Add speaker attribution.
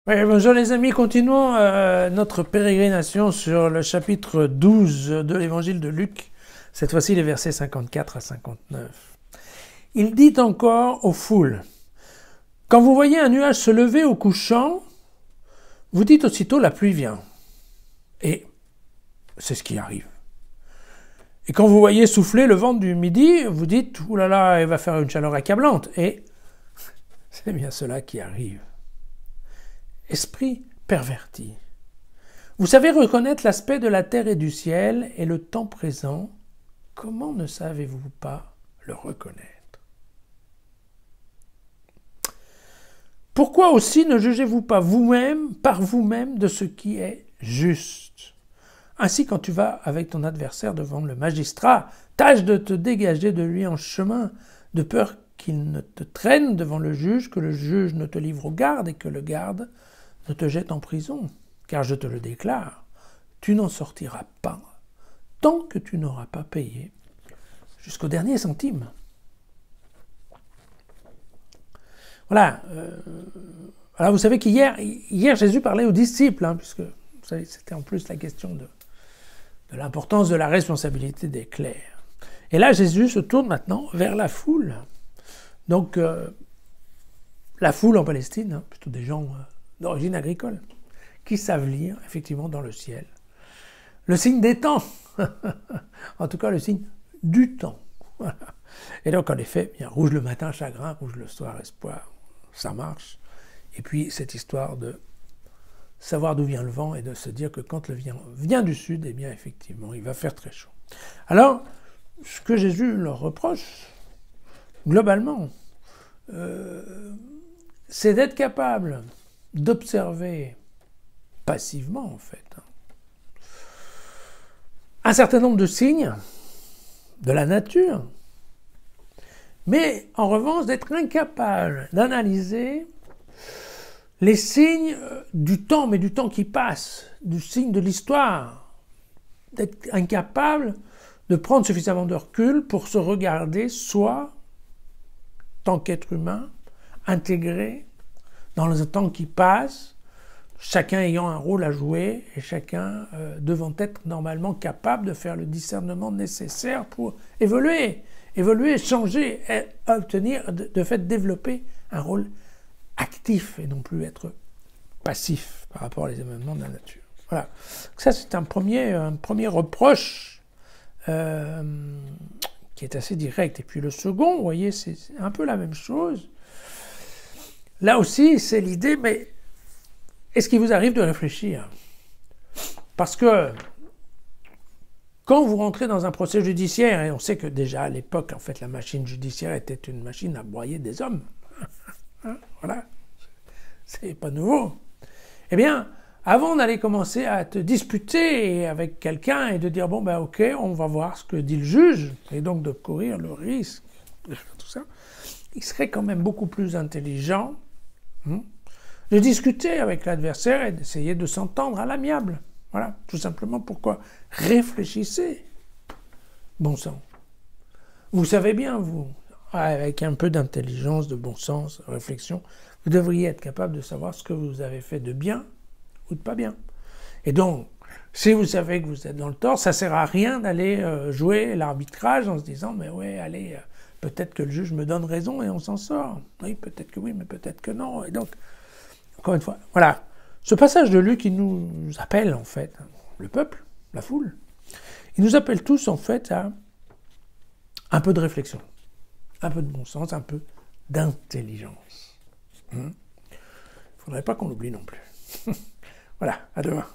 Speaker 1: Oui, bonjour les amis, continuons notre pérégrination sur le chapitre 12 de l'évangile de Luc, cette fois-ci les versets 54 à 59. Il dit encore aux foules, « Quand vous voyez un nuage se lever au couchant, vous dites aussitôt la pluie vient. » Et c'est ce qui arrive. Et quand vous voyez souffler le vent du midi, vous dites, « Ouh là là, il va faire une chaleur accablante. » Et c'est bien cela qui arrive. Esprit perverti. Vous savez reconnaître l'aspect de la terre et du ciel et le temps présent. Comment ne savez-vous pas le reconnaître? Pourquoi aussi ne jugez-vous pas vous-même, par vous-même, de ce qui est juste? Ainsi, quand tu vas avec ton adversaire devant le magistrat, tâche de te dégager de lui en chemin, de peur qu'il ne te traîne devant le juge, que le juge ne te livre au garde et que le garde ne te jette en prison, car je te le déclare, tu n'en sortiras pas tant que tu n'auras pas payé jusqu'au dernier centime. Voilà. Alors vous savez qu'hier Jésus parlait aux disciples, puisque vous savez, c'était en plus la question de l'importance de la responsabilité des clercs. Et là, Jésus se tourne maintenant vers la foule. Donc, la foule en Palestine, plutôt des gens d'origine agricole, qui savent lire, effectivement, dans le ciel. Le signe des temps, en tout cas le signe du temps. Voilà. Et donc, en effet, bien, rouge le matin, chagrin, rouge le soir, espoir, ça marche. Et puis, cette histoire de savoir d'où vient le vent et de se dire que quand le vent vient du sud, eh bien, effectivement, il va faire très chaud. Alors, ce que Jésus leur reproche, globalement, c'est d'être capable d'observer passivement, en fait, un certain nombre de signes de la nature, mais en revanche d'être incapable d'analyser les signes du temps, mais du temps qui passe, du signe de l'histoire, d'être incapable de prendre suffisamment de recul pour se regarder soi, tant qu'être humain, intégré dans le temps qui passe, chacun ayant un rôle à jouer et chacun devant être normalement capable de faire le discernement nécessaire pour évoluer, changer, et obtenir, de fait développer un rôle actif et non plus être passif par rapport aux événements de la nature. Voilà. Ça, c'est un premier reproche qui est assez direct. Et puis le second, vous voyez, c'est un peu la même chose. Là aussi, c'est l'idée, mais est-ce qu'il vous arrive de réfléchir? Parce que quand vous rentrez dans un procès judiciaire, et on sait que déjà à l'époque, en fait, la machine judiciaire était une machine à broyer des hommes. Voilà. C'est pas nouveau. Eh bien, avant d'aller commencer à te disputer avec quelqu'un et de dire, bon, ben ok, on va voir ce que dit le juge, et donc de courir le risque de faire tout ça, il serait quand même beaucoup plus intelligent de discuter avec l'adversaire et d'essayer de s'entendre à l'amiable. Voilà, tout simplement pourquoi. Réfléchissez. Bon sang. Vous savez bien, vous, avec un peu d'intelligence, de bon sens, de réflexion, vous devriez être capable de savoir ce que vous avez fait de bien ou de pas bien. Et donc, si vous savez que vous êtes dans le tort, ça ne sert à rien d'aller jouer l'arbitrage en se disant « mais ouais, allez, peut-être que le juge me donne raison et on s'en sort. » Oui, peut-être que oui, mais peut-être que non. Et donc, encore une fois, voilà. Ce passage de Luc, il nous appelle, en fait, le peuple, la foule, il nous appelle tous, en fait, à un peu de réflexion, un peu de bon sens, un peu d'intelligence. Il ne faudrait pas qu'on l'oublie non plus. Voilà, à demain.